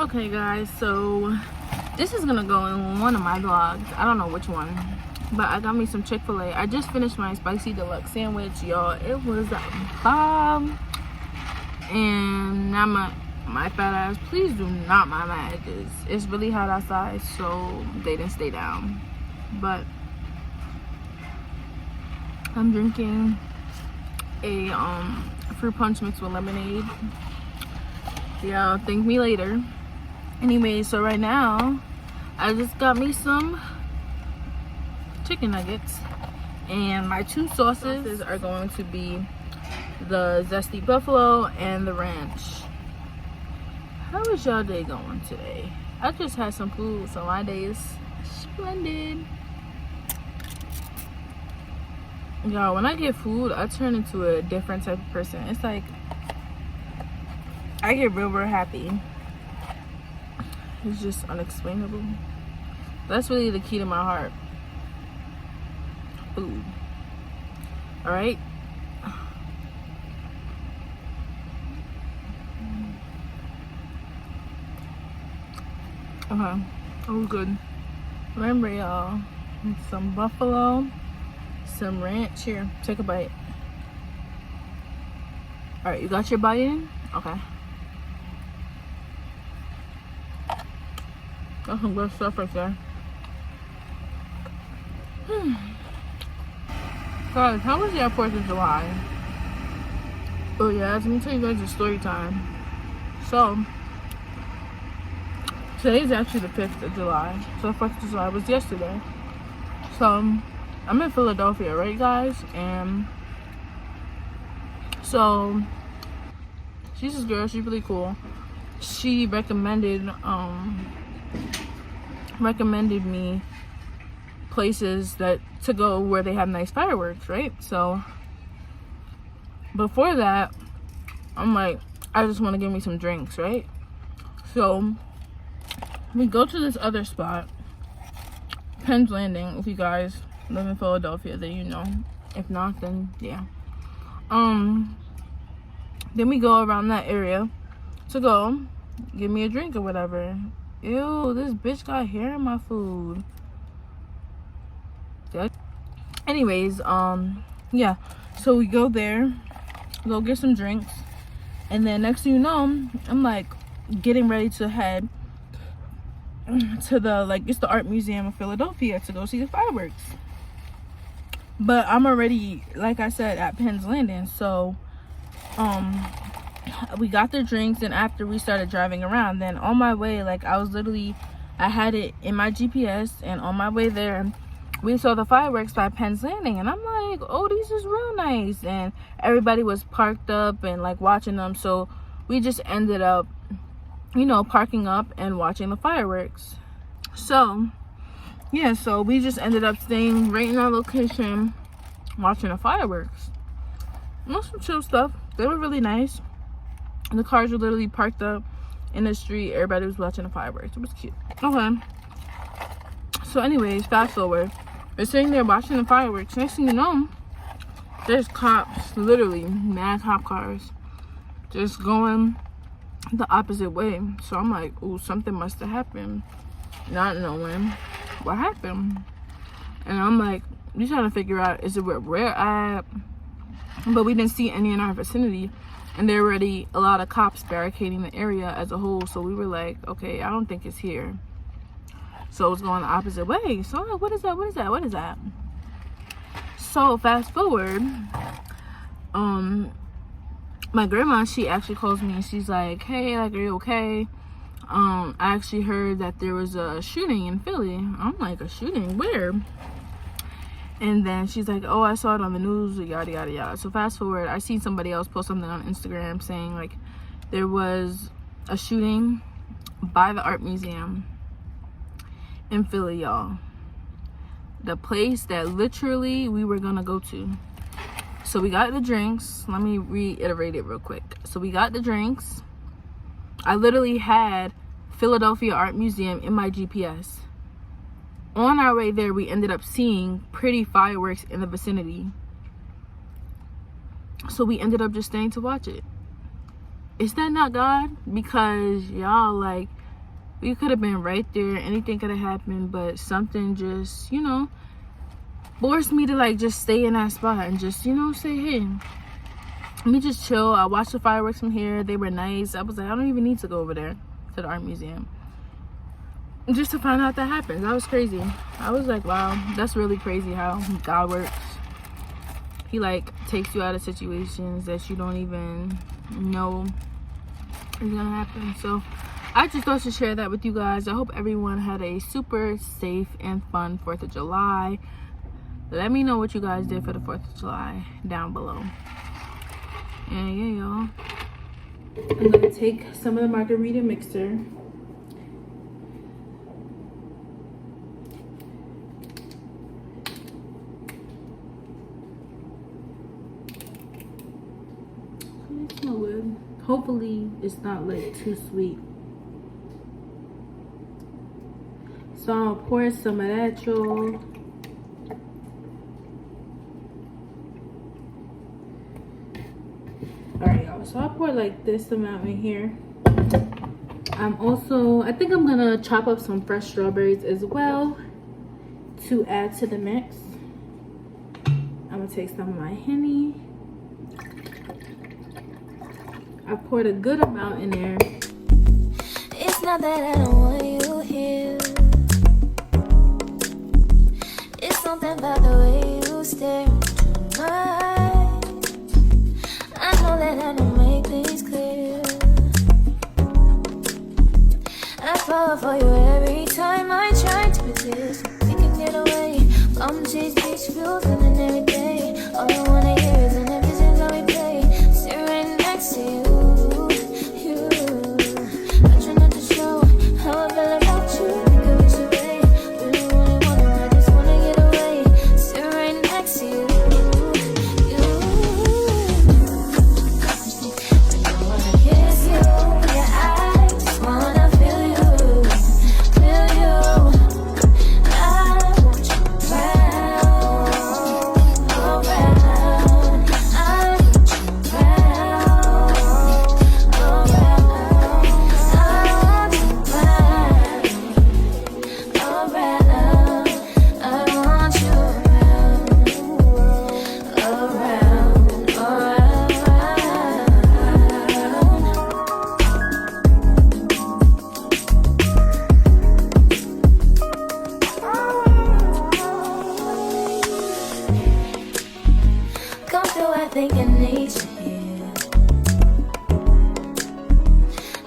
Okay guys, so this is gonna go in one of my vlogs. I don't know which one, but I got me some Chick-fil-A. I just finished my spicy deluxe sandwich, y'all. It was a bomb. And now my fat ass, please do not mind my edges. It's really hot outside, so they didn't stay down. But I'm drinking a fruit punch mixed with lemonade. Yeah, thank me later. Anyway, so right now I just got me some chicken nuggets, and my two sauces are going to be the zesty buffalo and the ranch. How is y'all day going today? I just had some food, so my day is splendid. Y'all, when I get food, I turn into a different type of person. It's like I get real happy. It's just unexplainable. That's really the key to my heart. Food. Alright? Okay. That was good. Remember, y'all, some buffalo, some ranch. Here, take a bite. Alright, you got your bite in? Okay. That's some good stuff right there. Guys, how was your 4th of July? Oh yeah, let me tell you guys a story time. So, today's actually the 5th of July. So 4th of July was yesterday. So, I'm in Philadelphia, right guys? And so, she's this girl, she's really cool. She recommended me places to go where they have nice fireworks, right? So before that, I'm like, I just want to give me some drinks, right? So we go to this other spot, Penn's Landing. If you guys live in Philadelphia, then you know. If not, then yeah. Then we go around that area to go give me a drink or whatever. Ew, this bitch got hair in my food. Anyways, yeah. So we go there, go get some drinks, and then next thing you know, I'm like getting ready to head to it's the Art Museum of Philadelphia to go see the fireworks. But I'm already, like I said, at Penn's Landing. So we got the drinks, and after we started driving around, then on my way, like I had it in my GPS, and on my way there we saw the fireworks by Penn's Landing, and I'm like, oh, these is real nice. And everybody was parked up and like watching them, so we just ended up, you know, parking up and watching the fireworks. So yeah, so we just ended up staying right in our location watching the fireworks. And some chill stuff. They were really nice. The cars were literally parked up in the street. Everybody was watching the fireworks. It was cute. Okay. So anyways, fast forward. We're sitting there watching the fireworks. Next thing you know, there's cops, literally mad cop cars, just going the opposite way. So I'm like, ooh, something must have happened. Not knowing what happened. And I'm like, we trying to figure out, is it where we're at? But we didn't see any in our vicinity. And there were already a lot of cops barricading the area as a whole. So we were like, okay, I don't think it's here. So it's going the opposite way. So I'm like, what is that? What is that? What is that? So fast forward, my grandma, she actually calls me and she's like, hey, like, are you okay? I actually heard that there was a shooting in Philly. I'm like, a shooting? Where? And then she's like, oh, I saw it on the news, yada yada yada. So fast forward, I seen somebody else post something on Instagram saying like there was a shooting by the Art Museum in Philly, y'all. The place that literally we were gonna go to. So we got the drinks. Let me reiterate it real quick. So we got the drinks. I literally had Philadelphia Art Museum in my GPS. On our way there, we ended up seeing pretty fireworks in the vicinity. So we ended up just staying to watch it. Is that not God? Because y'all, like, We could have been right there. Anything could have happened, but something just, you know, forced me to like just stay in that spot and just, you know, say, hey, let me just chill. I watched the fireworks from here. They were nice. I was like, I don't even need to go over there to the art museum just to find out that happened. That was crazy. I was like, wow, that's really crazy how God works. He like takes you out of situations that you don't even know is gonna happen. So I just thought to share that with you guys. I hope everyone had a super safe and fun 4th of July. Let me know what you guys did for the 4th of July down below. And yeah, y'all, I'm gonna take some of the margarita mixer. It smells good. Hopefully it's not like too sweet. So I'll pour some of that, y'all. Alright, y'all, so I'll pour like this amount in here. I think I'm gonna chop up some fresh strawberries as well to add to the mix. I'm gonna take some of my Henny. I poured a good amount in there. It's not that I don't want you here. It's something about the way you stare into my eyes. I know that I don't make things clear. I fall for you every time I try to resist. We can get away from these beach views and every day. All I wanna hear is an visions that we play. Sit right next to you. I try not to show how I feel about you. Think of it away. Really wanna, I just wanna get away. Sit right next to you. think I need you here.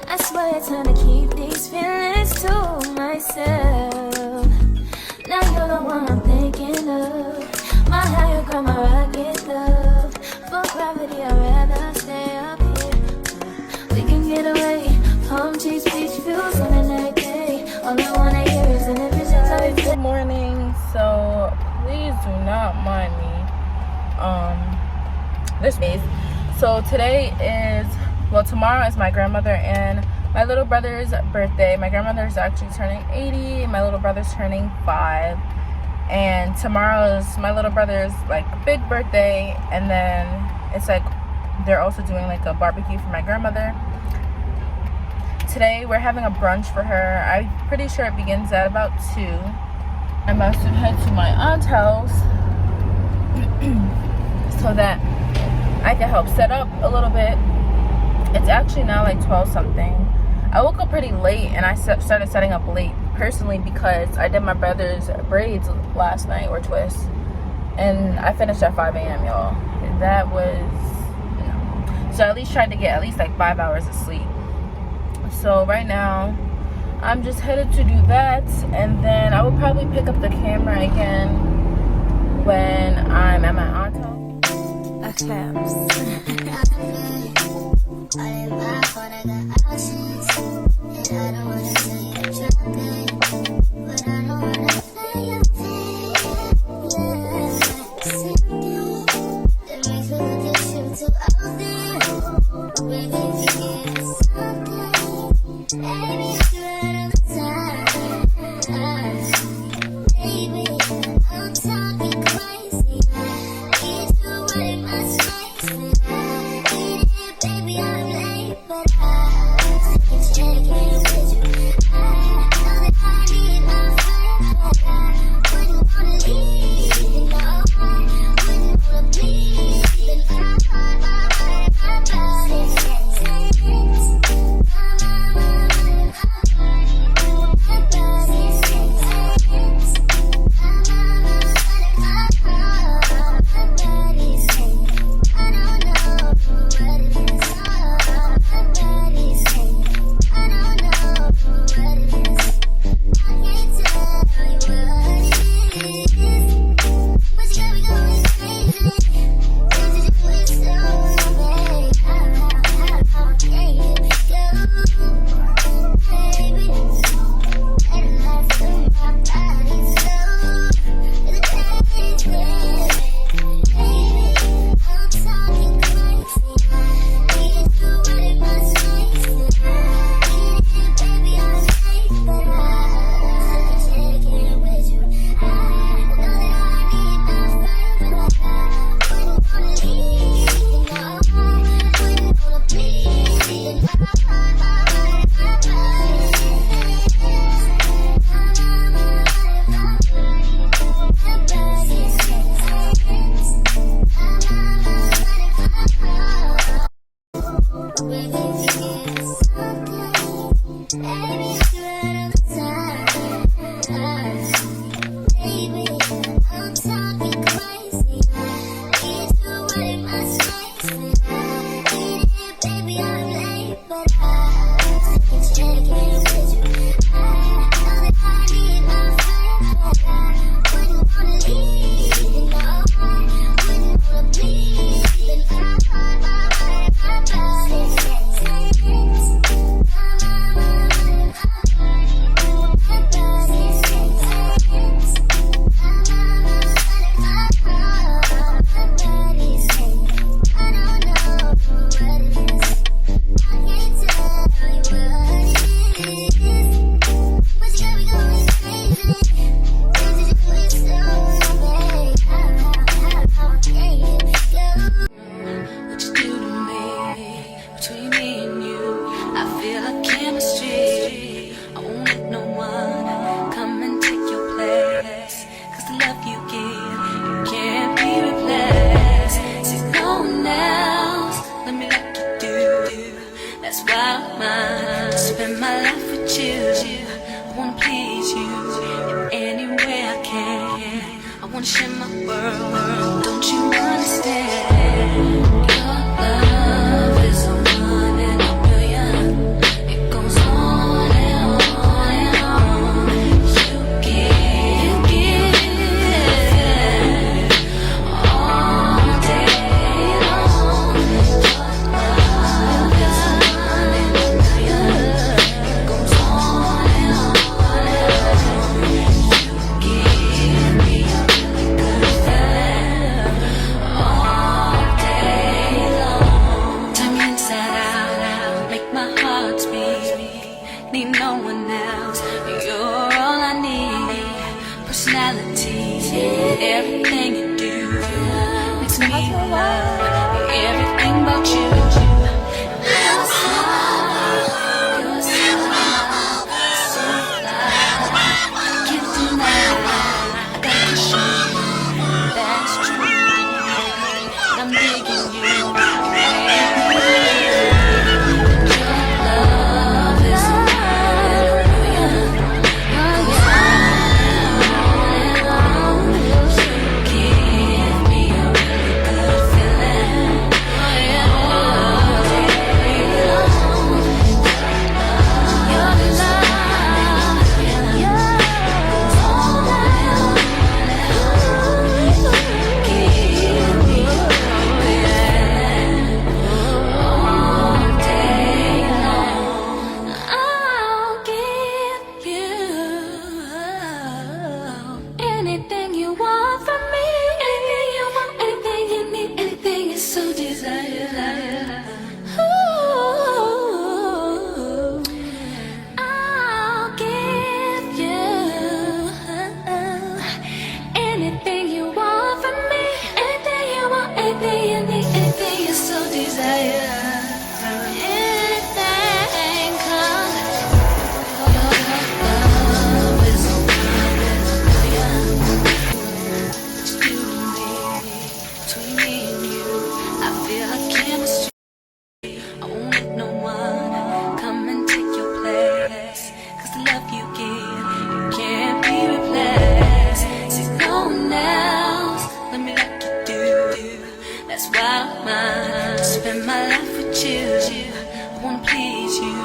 I swear it's time to keep these feelings to myself. Now you're the one I'm thinking of. My higher ground, my rocket love. For gravity, I'd rather stay up here. We can get away, palm trees, beach views on a night day. All I wanna hear is an visions of it. Good morning. So please do not mind me. This days. So today is, well, tomorrow is my grandmother and my little brother's birthday. My grandmother is actually turning 80. My little brother's turning 5. And tomorrow is my little brother's like big birthday. And then it's like they're also doing like a barbecue for my grandmother. Today we're having a brunch for her. I'm pretty sure it begins at about 2. I'm about to head to my aunt's house so that I can help set up a little bit. It's actually now like 12 something. I woke up pretty late and I started setting up late personally because I did my brother's braids last night, or twists, and I finished at 5 a.m. y'all. That was, no. So I at least tried to get at least like 5 hours of sleep. So right now I'm just headed to do that, and then I will probably pick up the camera again when I'm at my aunt's house. Baby, I'm late, but I can't with you. Baby, you're baby, I'm talking crazy. Need to worry my space. Baby, I'm late, but I can check in with you. I know that I need my friend, but I wouldn't wanna leave. No, I wouldn't wanna bleed. Then my body says, spend my life with you. I wanna please you in any way I can. I wanna share my world. Don't you understand? Your love is a one in a million. It goes on and on and on. You give all day long. Your love is a one in a million. It goes on and on and on. You give me a really good feeling all day long. Turn me inside out, make my heart speak. Need no one else, you're all I need. Personality, everything you do makes me love everything about you. Your smile, so fly. I can't deny, I gotta show you that's true. I'm digging you. Your love is a million. Goes on and on. You give me a really good feeling. All day long. Your love, goes on and on. Give me a feeling all day long. I'll give you anything you want from me. Anything you want, anything you need, anything you so desire. Ooh, I'll give you anything you want from me. Anything you want, anything you need, anything you so desire. Anything comes. Your love is a one in a million. You and me, between me and you, I feel like chemistry. I won't let no one come and take your place. 'Cause the love you give, it can't be replaced. See, no one else, let me like you do. That's why I don't mind to spend my life with you. I wanna please you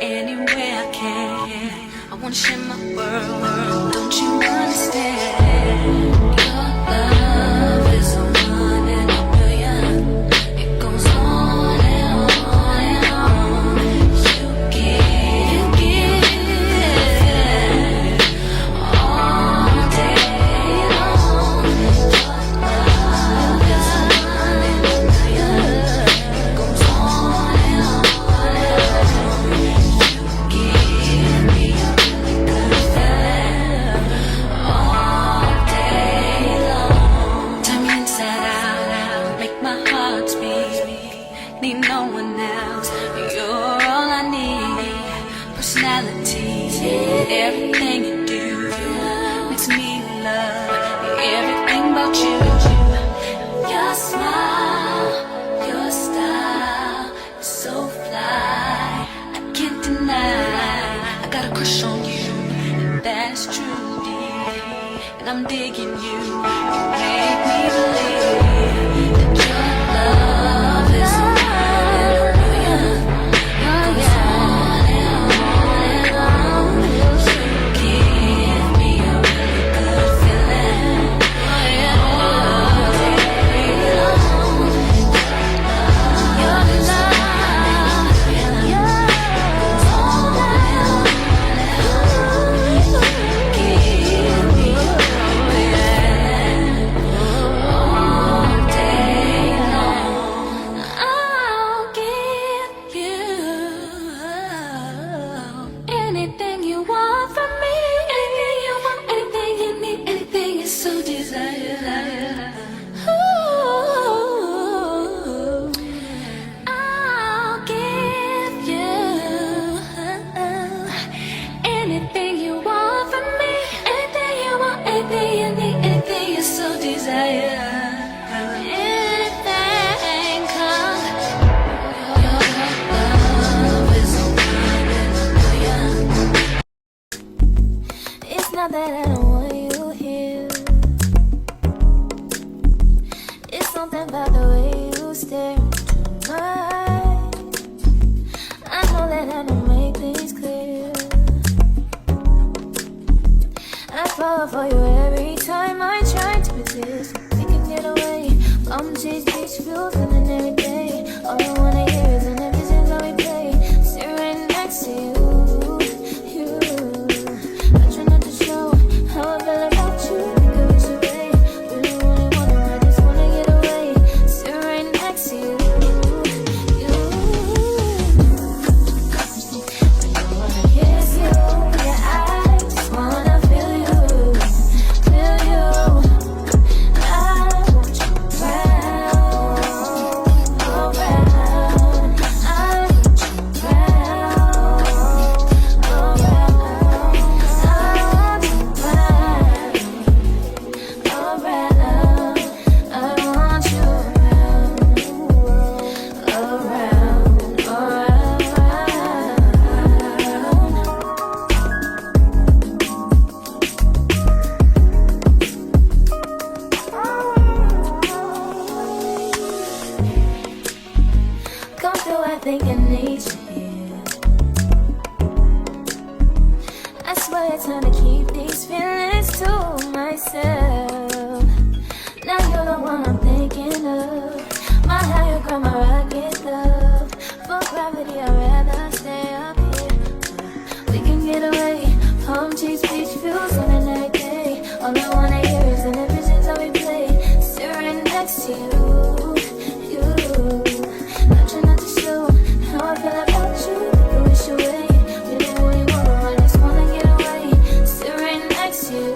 in any way I can. I wanna share my world. Don't you understand? Your love is a one in a million. It goes on and on and on. You give all day long. Your love is a one in a million. It goes on and on and on. You give me a really good feeling all day long. Turn me inside out, make my heart speak. Need no one else, you're all I need. Personality, everything you do makes me love everything about you. Your smile, your style is so fly. I can't deny. crush on you, and that's true, dear. And I'm digging you. Make me believe that your love is mine. It goes on and on. You give me a really good feeling. All day long. Your love, goes on and on. Give me a feeling. All day long. I'll give you anything you want from me. Anything you want, anything you need, anything you so desire. Ooh, I'll give you anything you want from me. Anything you want, anything you need, anything you so desire. Anything, 'cause your love is so kind and it's not that I don't want you here. It's something about the way you stare into mine. I know that I don't make things clear. I fall for you every time I try to resist. We can get away. Chase beach views and then every day. All I wanna hear is an episode that we play. Sit right next to you. I try not to show how I feel about you. Because it's away. Really wanna, I just wanna get away. Sit right next to you. I wanna kiss you. Yeah, I just wanna feel you. I want you around, around. I want you around, around. I want you around, around. I want you around, come through, I think I need you here. I swear it's time to keep these feelings to myself. Now you're the one I'm thinking of. My higher ground, my rocket love. For gravity, I'd rather stay up here. We can get away. Palm trees, beach views on a night day. All I wanna hear is an visions that we play. Sit right next to you. I try not to show how I feel about you. You wish away. Really want, I just wanna get away. Sit right next to you.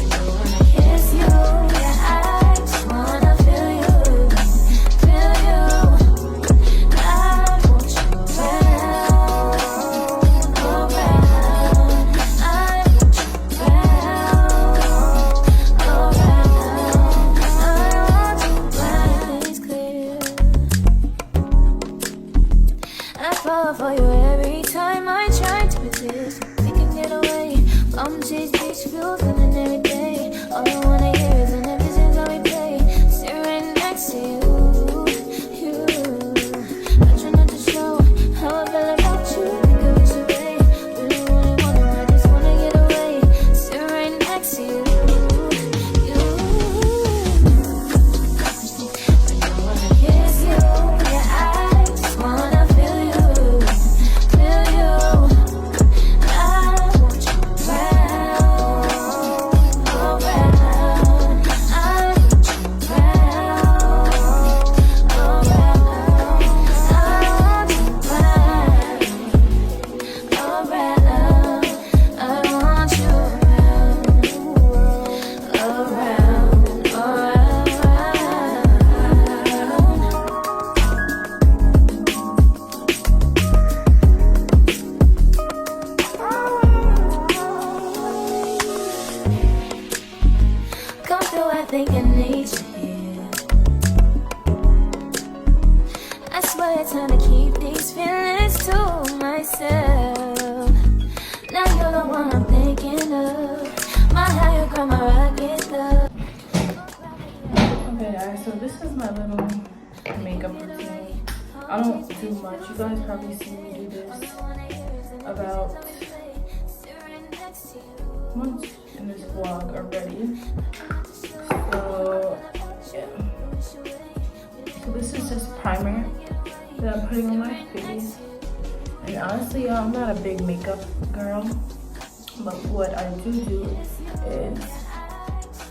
I wanna kiss you. Yeah, I just wanna feel you. I want you around, around. I want you around, around. I want you around. It's clear. I fall for you every time I try to resist. We can get away. Chase beach views and then every day. All I wanna hear is an visions that we play. Sit right next to you. I try not to show how I feel about you. Because it's away. Really wanna, I just wanna get away. Sit right next to you. I wanna kiss you. Yeah, I just wanna feel you. I want you around, around. time to keep these feelings to myself. Now you're the one I'm thinking of. My higher ground, my rocket love. Okay guys, so this is my little makeup routine. I don't do much. You guys probably see me do this about once in this vlog already. So yeah. So this is just primer that I'm putting on my face. And honestly, y'all, I'm not a big makeup girl, but what I do is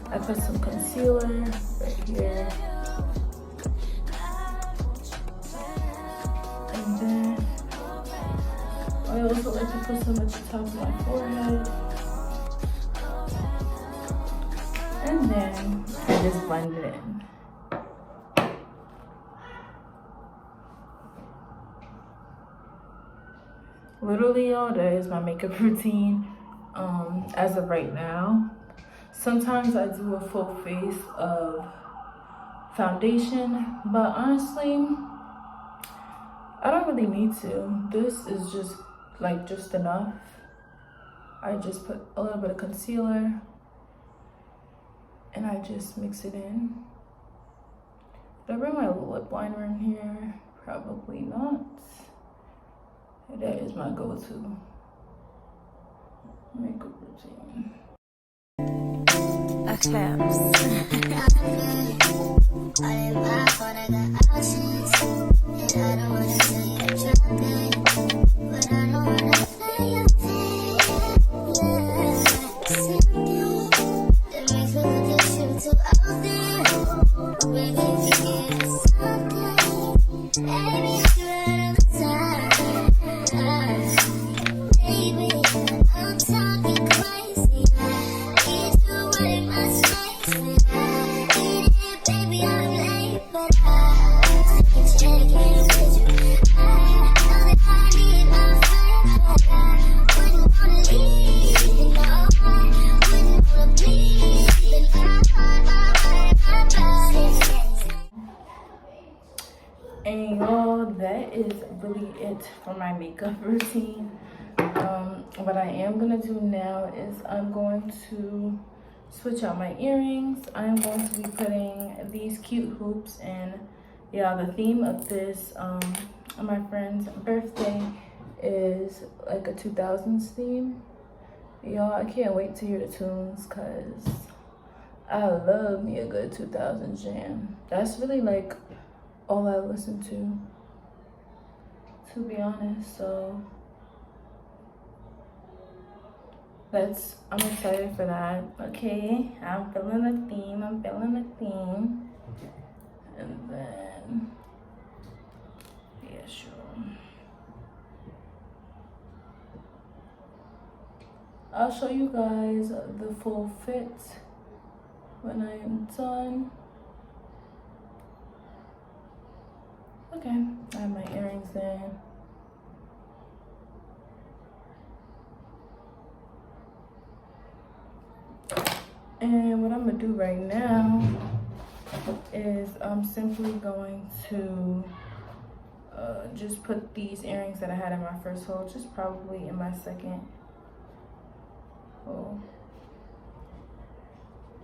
I put some concealer right here. And then I also like to put some at the top of my forehead. And then I just blend it in. Literally, y'all, that is my makeup routine as of right now. Sometimes I do a full face of foundation, but honestly, I don't really need to. This is just enough. I just put a little bit of concealer and I just mix it in. Did I bring my lip liner in here? Probably not. That is my go-to makeup routine. And y'all, that is really it for my makeup routine. What I am gonna do now is I'm going to switch out my earrings. I'm going to be putting these cute hoops in. Yeah, the theme of this on my friend's birthday is like a 2000s theme. Y'all, I can't wait to hear the tunes because I love me a good 2000s jam. That's really like all I listen to be honest. So I'm excited for that. Okay, I'm feeling the theme. And then, yeah, sure. I'll show you guys the full fit when I am done. Okay, I have my earrings in. And what I'm gonna do right now is I'm simply going to just put these earrings that I had in my first hole, just probably in my second hole.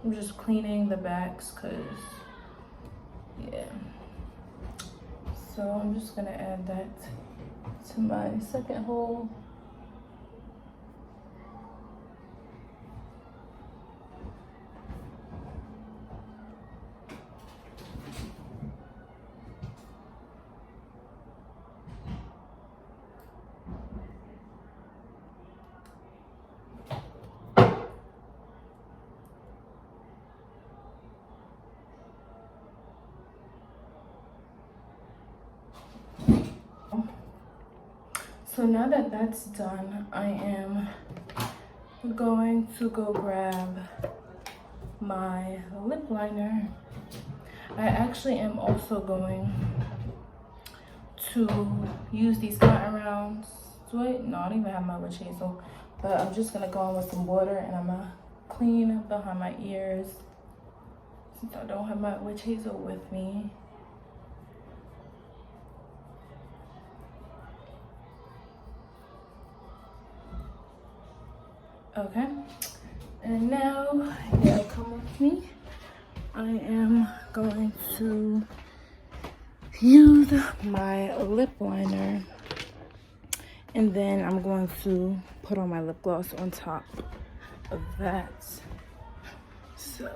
I'm just cleaning the backs because, yeah. So I'm just gonna add that to my second hole. So now that that's done, I am going to go grab my lip liner. I actually am also going to use these cotton rounds. No, I don't even have my witch hazel, but I'm just gonna go in with some water and I'm gonna clean behind my ears since I don't have my witch hazel with me. Okay, and now, yeah, come with me. I am going to use my lip liner, and then I'm going to put on my lip gloss on top of that. So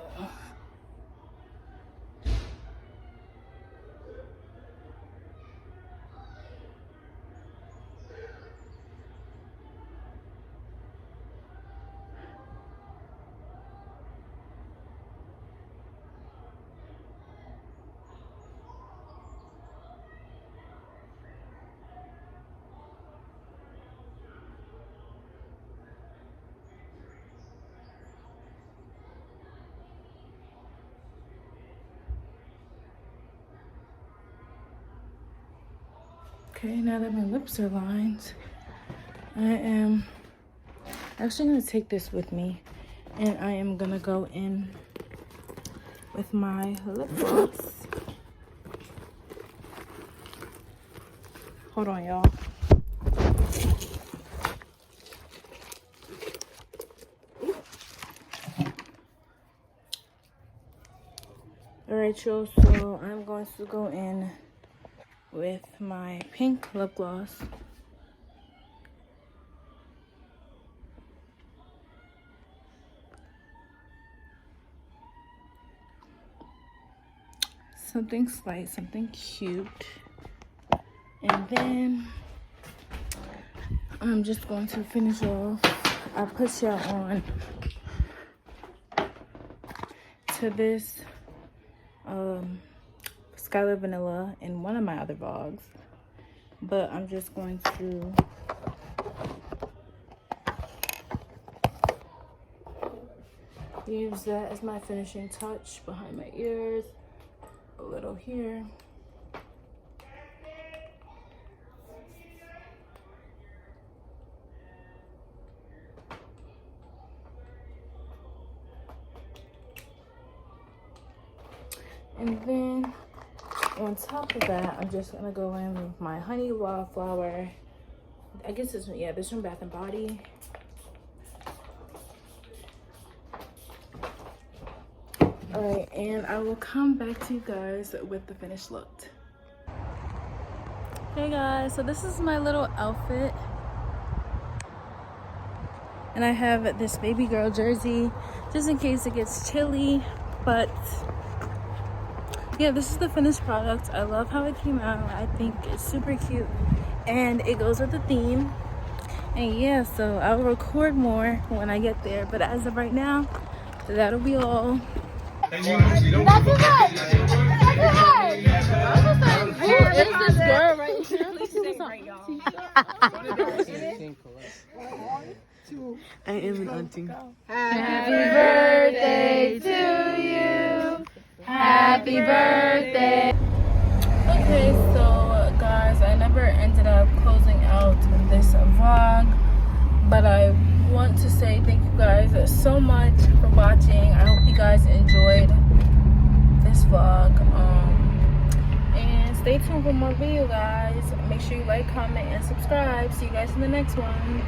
okay, now that my lips are lined, I am actually gonna take this with me, and I am gonna go in with my lip gloss. Hold on, y'all. Alright, y'all, so I'm going to go in with my pink lip gloss. Something slight, something cute. And then I'm just going to finish off. I put y'all on to this Skylar Vanilla in one of my other vlogs, but I'm just going to use that as my finishing touch behind my ears, a little here. And then on top of that, I'm just gonna go in with my honey wildflower. I guess this one, yeah, this from Bath and Body. Alright, and I will come back to you guys with the finished look. Hey guys, so this is my little outfit. And I have this baby girl jersey, just in case it gets chilly, but yeah, this is the finished product. I love how it came out. I think it's super cute and it goes with the theme. And yeah, so I'll record more when I get there, but as of right now, that'll be all. Who is this girl right here? I am an auntie. Happy birthday to you. Happy birthday. Okay, so guys, I never ended up closing out this vlog, but I want to say thank you guys so much for watching. I hope you guys enjoyed this vlog. And stay tuned for more video, guys. Make sure you like, comment, and subscribe. See you guys in the next one.